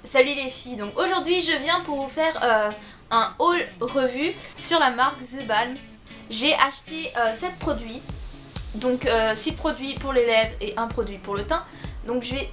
Salut les filles, donc aujourd'hui je viens pour vous faire un haul revue sur la marque The Balm. J'ai acheté 7 produits, donc 6 produits pour les lèvres et 1 produit pour le teint. Donc je vais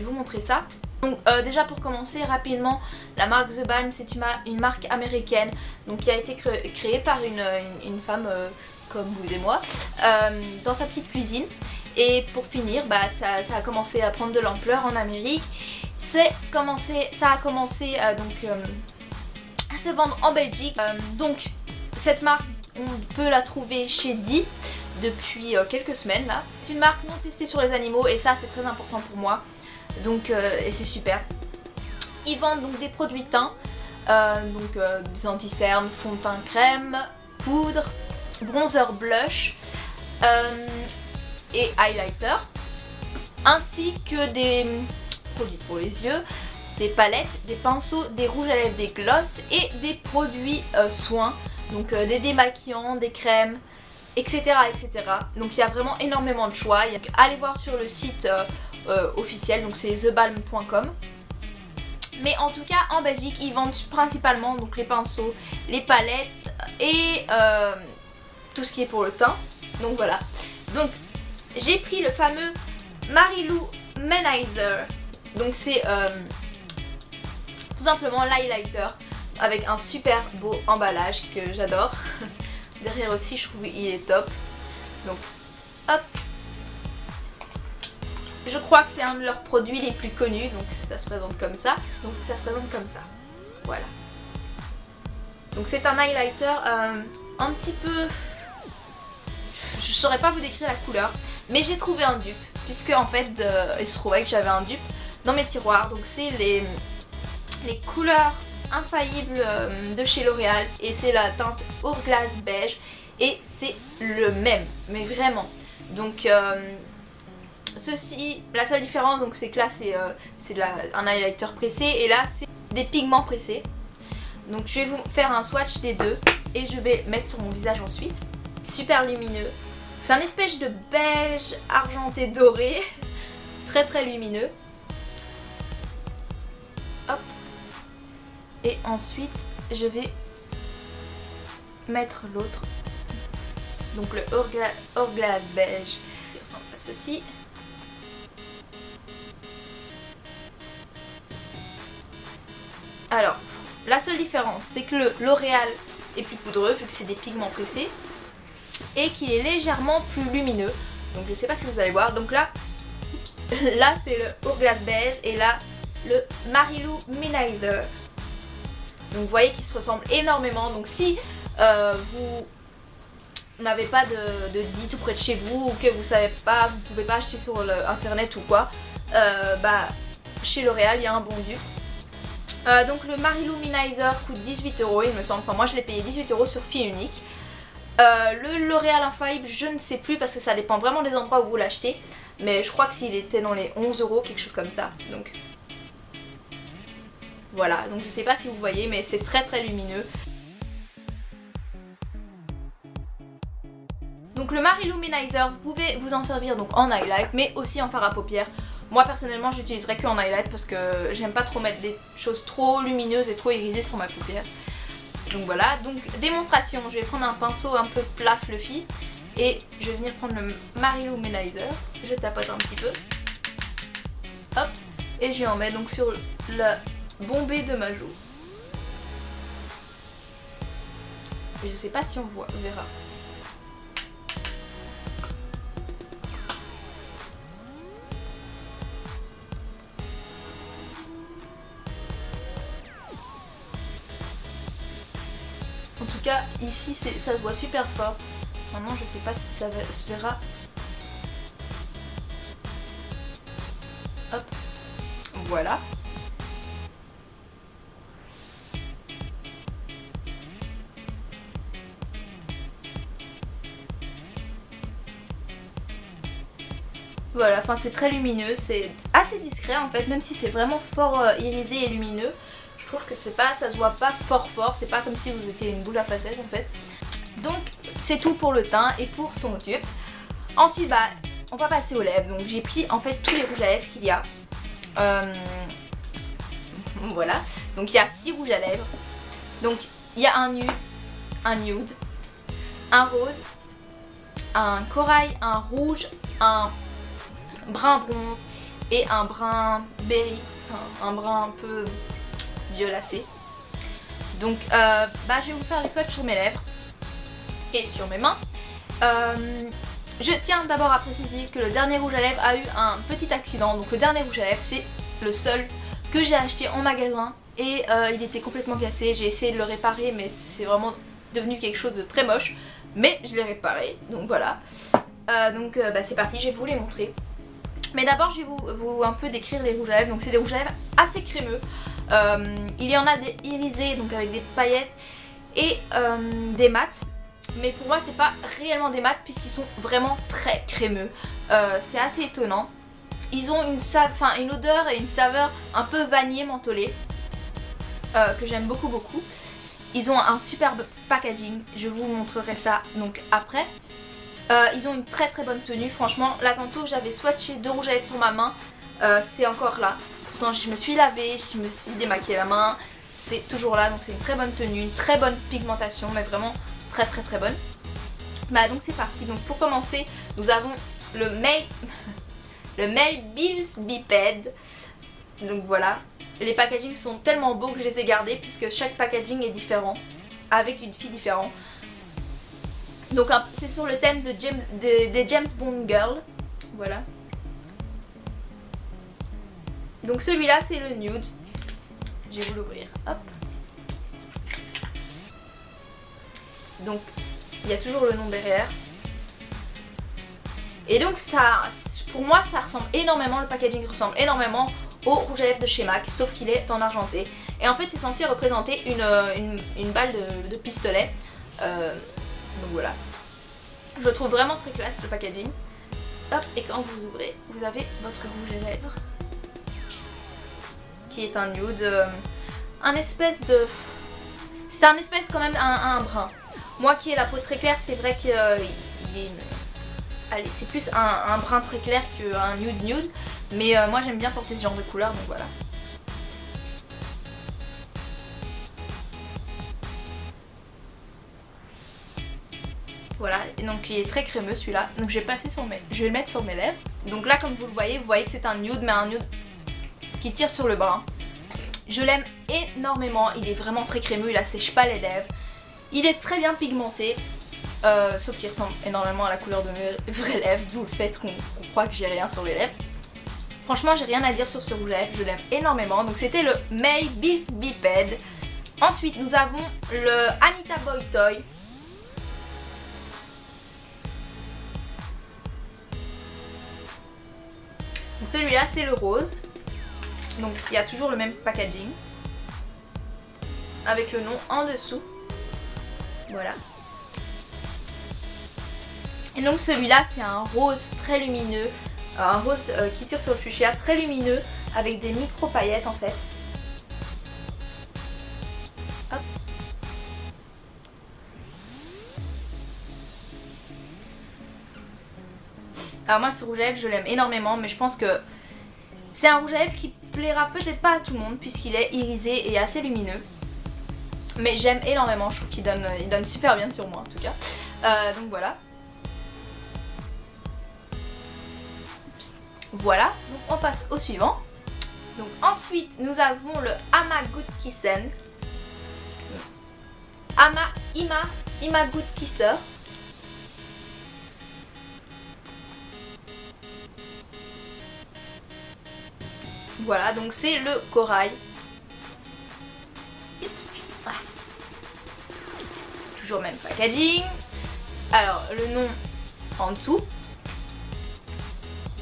vous montrer ça. Donc déjà pour commencer rapidement, la marque The Balm c'est une marque américaine donc qui a été créée par une femme comme vous et moi dans sa petite cuisine. Et pour finir, ça a commencé à prendre de l'ampleur en Amérique. Ça a commencé à se vendre en Belgique. Donc cette marque, on peut la trouver chez Di depuis quelques semaines là. C'est une marque non testée sur les animaux et ça c'est très important pour moi. Donc et c'est super. Ils vendent donc des produits teints, des anti-cernes, fond de teint crème, poudre, bronzer blush et highlighter, ainsi que des produits pour les yeux, des palettes, des pinceaux, des rouges à lèvres, des glosses et des produits soins, donc des démaquillants, des crèmes, etc., etc. Donc il y a vraiment énormément de choix. Allez voir sur le site officiel, donc c'est thebalm.com. Mais en tout cas en Belgique ils vendent principalement donc les pinceaux, les palettes et tout ce qui est pour le teint. Donc voilà. Donc j'ai pris le fameux Marilou Manizer. Donc c'est tout simplement l'highlighter avec un super beau emballage que j'adore. Derrière aussi je trouve qu'il est top. Donc hop. Je crois que c'est un de leurs produits les plus connus, donc ça se présente comme ça. Voilà. Donc c'est un highlighter un petit peu... Je saurais pas vous décrire la couleur, mais j'ai trouvé un dupe, puisque en fait il se trouvait que j'avais un dupe dans mes tiroirs. Donc c'est les couleurs infaillibles de chez L'Oréal et c'est la teinte Hourglass beige et c'est le même, mais vraiment. Donc ceci, la seule différence donc c'est que là c'est un highlighter pressé et là c'est des pigments pressés. Donc je vais vous faire un swatch des deux et je vais mettre sur mon visage ensuite. Super lumineux, c'est un espèce de beige argenté doré, très très lumineux. Hop. Et ensuite je vais mettre l'autre, donc le Hourglass beige qui ressemble à ceci. Alors, la seule différence, c'est que le L'Oréal est plus poudreux vu que c'est des pigments pressés et qu'il est légèrement plus lumineux. Donc je sais pas si vous allez voir. Donc là, là c'est le Hourglass beige et là le Marilou Manizer. Donc vous voyez qu'ils se ressemblent énormément. Donc si vous n'avez pas de Di tout près de chez vous ou que vous savez pas, vous pouvez pas acheter sur internet ou quoi, chez L'Oréal il y a un bon dupe. Donc le Marilou Manizer coûte 18 € il me semble, enfin moi je l'ai payé 18 € sur Fille Unique. Le L'Oréal Infaillible je ne sais plus parce que ça dépend vraiment des endroits où vous l'achetez, mais je crois que s'il était dans les 11 €, quelque chose comme ça. Donc voilà, donc je sais pas si vous voyez mais c'est très très lumineux. Donc le Marilou Manizer, vous pouvez vous en servir donc en highlight mais aussi en fard à paupières. Moi personnellement j'utiliserai que en highlight parce que j'aime pas trop mettre des choses trop lumineuses et trop irisées sur ma paupière. Donc voilà, donc démonstration, je vais prendre un pinceau un peu plat fluffy et je vais venir prendre le Marilou Manizer, je tapote un petit peu, hop, et je vais en mettre donc sur la bombée de ma joue. Et je sais pas si on voit, on verra. En tout cas ici ça se voit super fort. Maintenant je sais pas si ça se verra. Hop. Voilà. Voilà, enfin c'est très lumineux, c'est assez discret en fait, même si c'est vraiment fort irisé et lumineux. Je trouve que c'est pas, ça se voit pas fort, c'est pas comme si vous étiez une boule à facettes en fait. Donc c'est tout pour le teint et pour son dupe. Ensuite on va passer aux lèvres, donc j'ai pris en fait tous les rouges à lèvres qu'il y a. Voilà, donc il y a 6 rouges à lèvres. Donc il y a un nude, un rose, un corail, un rouge, un brun bronze et un brun berry, un brun un peu violacé. Donc je vais vous faire les swatchs sur mes lèvres et sur mes mains. Je tiens d'abord à préciser que le dernier rouge à lèvres a eu un petit accident. Donc le dernier rouge à lèvres, c'est le seul que j'ai acheté en magasin et il était complètement cassé. J'ai essayé de le réparer mais c'est vraiment devenu quelque chose de très moche. Mais je l'ai réparé, donc voilà. C'est parti, je vais vous les montrer. Mais d'abord je vais vous un peu décrire les rouges à lèvres. Donc c'est des rouges à lèvres assez crémeux. Il y en a des irisés, donc avec des paillettes et des mats. Mais pour moi c'est pas réellement des mats puisqu'ils sont vraiment très crémeux. C'est assez étonnant. Ils ont une odeur et une saveur un peu vanillé mentholé que j'aime beaucoup. Ils ont un superbe packaging, je vous montrerai ça donc après. Ils ont une très bonne tenue, franchement. Là tantôt j'avais swatché 2 rouges à lèvres sur ma main, c'est encore là. Pourtant je me suis lavée, je me suis démaquillée la main, c'est toujours là. Donc c'est une très bonne tenue, une très bonne pigmentation, mais vraiment très bonne. Donc c'est parti. Donc pour commencer nous avons le Male Bills Biped. Donc voilà, les packagings sont tellement beaux que je les ai gardés puisque chaque packaging est différent avec une fille différente. Donc c'est sur le thème des James Bond Girl. Voilà. Donc celui-là c'est le nude. Je vais vous l'ouvrir. Hop. Donc il y a toujours le nom derrière. Et donc ça, pour moi ça ressemble énormément, le packaging ressemble énormément au rouge à lèvres de chez MAC, sauf qu'il est en argenté. Et en fait c'est censé représenter une balle de pistolet. Donc voilà. Je le trouve vraiment très classe le packaging. Hop, et quand vous ouvrez, vous avez votre rouge à lèvres. Qui est un nude. Un espèce de... C'est un espèce quand même un brun. Moi qui ai la peau très claire, c'est vrai qu'il est... Allez, c'est plus un brun très clair qu'un nude. Mais moi j'aime bien porter ce genre de couleur, donc voilà. Voilà, et donc il est très crémeux celui-là. Donc je vais le mettre sur mes lèvres. Donc là comme vous voyez que c'est un nude, mais un nude qui tire sur le brun. Je l'aime énormément, il est vraiment très crémeux, il assèche pas les lèvres. Il est très bien pigmenté. Sauf qu'il ressemble énormément à la couleur de mes vraies lèvres, d'où le fait qu'on croit que j'ai rien sur les lèvres. Franchement j'ai rien à dire sur ce rouge à lèvres, je l'aime énormément. Donc c'était le Male Bills Biped. Ensuite nous avons le Anita Boy Toy. Donc celui-là c'est le rose. Donc il y a toujours le même packaging. Avec le nom en dessous. Voilà. Et donc celui-là c'est un rose très lumineux, un rose qui tire sur le fuchsia, très lumineux, avec des micro paillettes en fait. Hop. Alors moi ce rouge à lèvres je l'aime énormément, mais je pense que c'est un rouge à lèvres qui plaira peut-être pas à tout le monde puisqu'il est irisé et assez lumineux. Mais j'aime énormément, je trouve qu'il donne super bien sur moi en tout cas. Donc voilà. Voilà, donc on passe au suivant. Donc ensuite nous avons le Ama Good Kissen. Ima Good Kisser. Voilà, donc c'est le corail. Ah. Toujours même packaging. Alors le nom en dessous.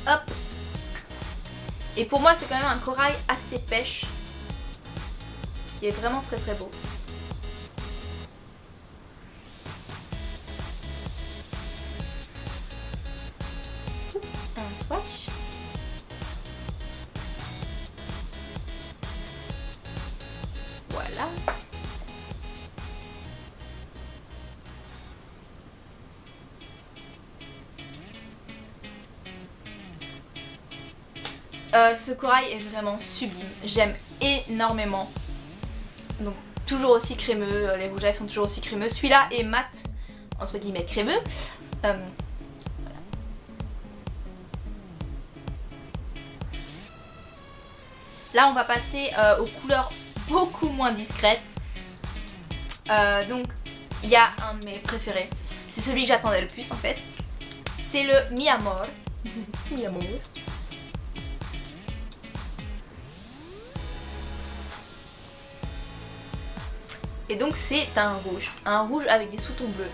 Hop. Et pour moi c'est quand même un corail assez pêche, qui est vraiment très beau. Un swatch. Voilà. Ce corail est vraiment sublime, j'aime énormément. Donc toujours aussi crémeux, les rouges à lèvres sont toujours aussi crémeux. Celui-là est mat, entre guillemets crémeux. Voilà. Là on va passer aux couleurs beaucoup moins discrètes. Donc il y a un de mes préférés, c'est celui que j'attendais le plus en fait. C'est le Mi Amor. Mi Amor. Et donc c'est un rouge avec des sous-tons bleus.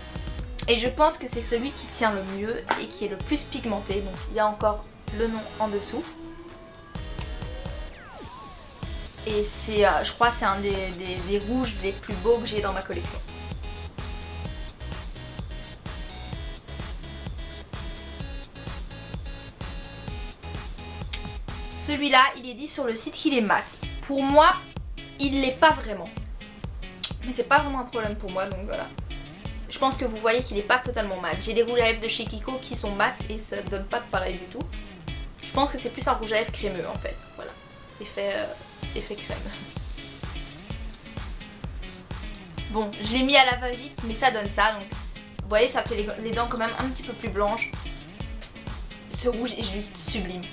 Et je pense que c'est celui qui tient le mieux et qui est le plus pigmenté. Donc il y a encore le nom en dessous. Et c'est, je crois, c'est un des rouges les plus beaux que j'ai dans ma collection. Celui-là, il est dit sur le site qu'il est mat. Pour moi, il l'est pas vraiment. Mais c'est pas vraiment un problème pour moi, donc voilà. Je pense que vous voyez qu'il est pas totalement mat. J'ai des rouges à lèvres de chez Kiko qui sont mat et ça donne pas pareil du tout. Je pense que c'est plus un rouge à lèvres crémeux en fait. Voilà. Effet crème. Bon, je l'ai mis à la va-vite, mais ça donne ça. Donc, vous voyez, ça fait les dents quand même un petit peu plus blanches. Ce rouge est juste sublime.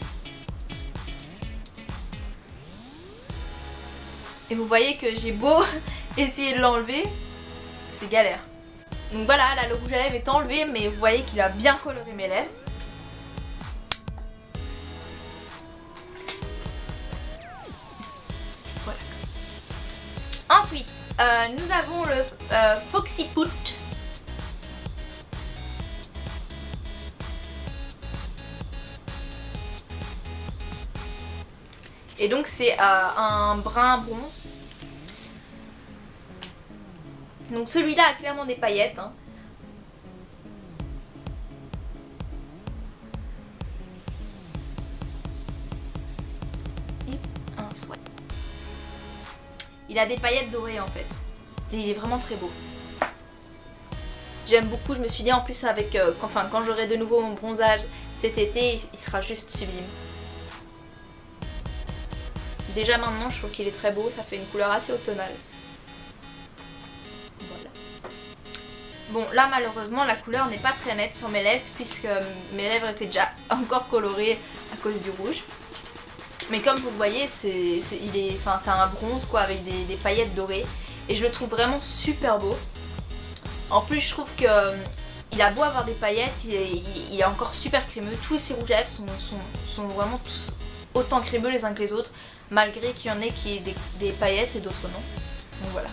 Et vous voyez que j'ai beau essayer de l'enlever, c'est galère. Donc voilà, là le rouge à lèvres est enlevé, mais vous voyez qu'il a bien coloré mes lèvres. Voilà. Ensuite, nous avons le Foxy Put. Et donc c'est un brun bronze. Donc celui-là a clairement des paillettes. Hein. Et un soin. Il a des paillettes dorées en fait. Et il est vraiment très beau. J'aime beaucoup, je me suis dit en plus avec quand j'aurai de nouveau mon bronzage cet été, il sera juste sublime. Déjà maintenant je trouve qu'il est très beau, ça fait une couleur assez automnale. Voilà. Bon là malheureusement la couleur n'est pas très nette sur mes lèvres puisque mes lèvres étaient déjà encore colorées à cause du rouge. Mais comme vous le voyez c'est un bronze quoi avec des paillettes dorées et je le trouve vraiment super beau. En plus je trouve que il a beau avoir des paillettes, il est encore super crémeux. Tous ces rouges à lèvres sont vraiment tous autant crémeux les uns que les autres. Malgré qu'il y en ait qui aient des paillettes et d'autres non. Donc voilà.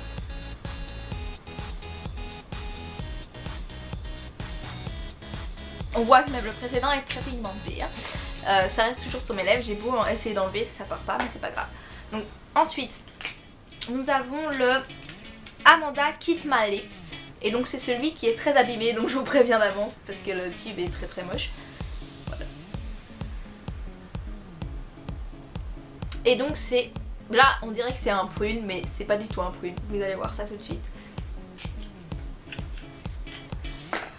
On voit que même le précédent est très pigmenté. Hein. Ça reste toujours sur mes lèvres. J'ai beau essayer d'enlever, ça part pas, mais c'est pas grave. Donc ensuite, nous avons le Amanda Kiss My Lips. Et donc c'est celui qui est très abîmé, donc je vous préviens d'avance parce que le tube est très très moche. Voilà. Et donc c'est... Là on dirait que c'est un prune, mais c'est pas du tout un prune. Vous allez voir ça tout de suite.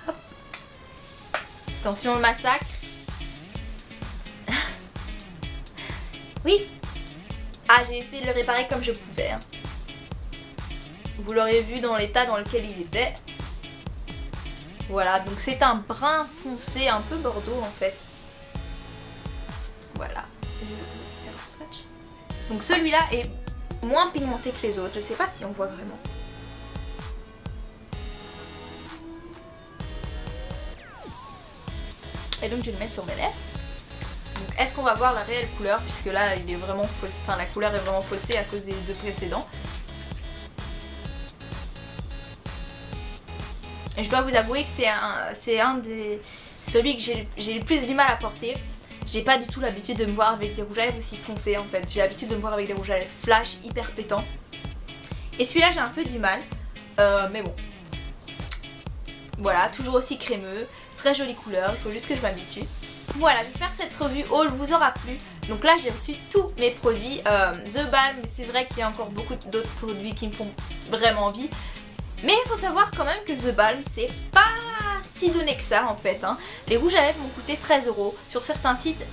Hop. Attention le massacre. Oui. Ah j'ai essayé de le réparer comme je pouvais. Hein. Vous l'aurez vu dans l'état dans lequel il était. Voilà, donc c'est un brun foncé, un peu bordeaux en fait. Voilà. Je vais faire un swatch. Donc celui-là est moins pigmenté que les autres. Je sais pas si on voit vraiment. Et donc je vais le mettre sur mes lèvres. Donc est-ce qu'on va voir la réelle couleur puisque là il est vraiment faussé, enfin la couleur est vraiment faussée à cause des deux précédents. Et je dois vous avouer que c'est celui que j'ai le plus du mal à porter. J'ai pas du tout l'habitude de me voir avec des rouges à lèvres aussi foncés en fait. J'ai l'habitude de me voir avec des rouges à lèvres flash, hyper pétants. Et celui-là j'ai un peu du mal. Mais bon. Voilà, toujours aussi crémeux. Très jolie couleur, il faut juste que je m'habitue. Voilà, j'espère que cette revue haul vous aura plu. Donc là j'ai reçu tous mes produits. The Balm, mais c'est vrai qu'il y a encore beaucoup d'autres produits qui me font vraiment envie. Mais il faut savoir quand même que The Balm c'est pas si donné que ça en fait. Hein. Les rouges à lèvres m'ont coûté 13 €. Sur certains sites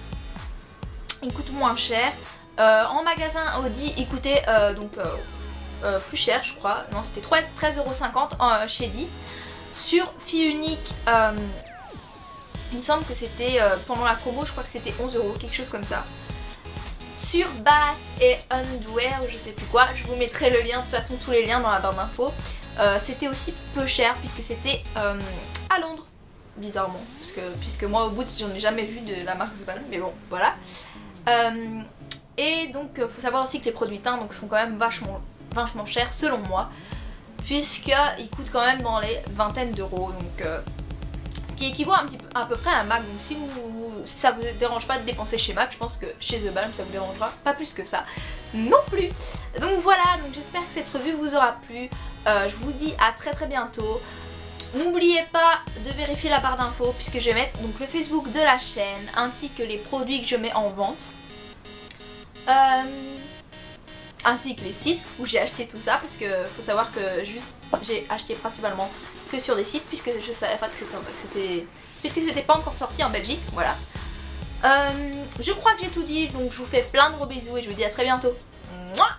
ils coûtent moins cher. En magasin Audi il coûtait plus cher je crois, non c'était 13,50€ chez Di. Sur Fille Unique il me semble que c'était pendant la promo, je crois que c'était 11€, quelque chose comme ça. Sur Bath et Underwear, je sais plus quoi, je vous mettrai le lien, de toute façon tous les liens dans la barre d'infos. C'était aussi peu cher puisque c'était à Londres, bizarrement, puisque moi au bout j'en ai jamais vu de la marque The Balm, mais bon voilà. Et donc faut savoir aussi que les produits teints donc, sont quand même vachement chers selon moi, puisqu'ils coûtent quand même dans les vingtaines d'euros, donc ce qui équivaut à peu près à MAC. Donc si ça vous dérange pas de dépenser chez MAC, je pense que chez The Balm ça vous dérangera pas plus que ça non plus. Donc voilà, donc j'espère que cette revue vous aura plu. Je vous dis à très bientôt. N'oubliez pas de vérifier la barre d'infos puisque je vais mettre donc le Facebook de la chaîne ainsi que les produits que je mets en vente. Ainsi que les sites où j'ai acheté tout ça, parce que faut savoir que j'ai acheté principalement que sur des sites puisque je savais pas que c'était pas encore sorti en Belgique, voilà. Je crois que j'ai tout dit, donc je vous fais plein de gros bisous et je vous dis à très bientôt. Mouah.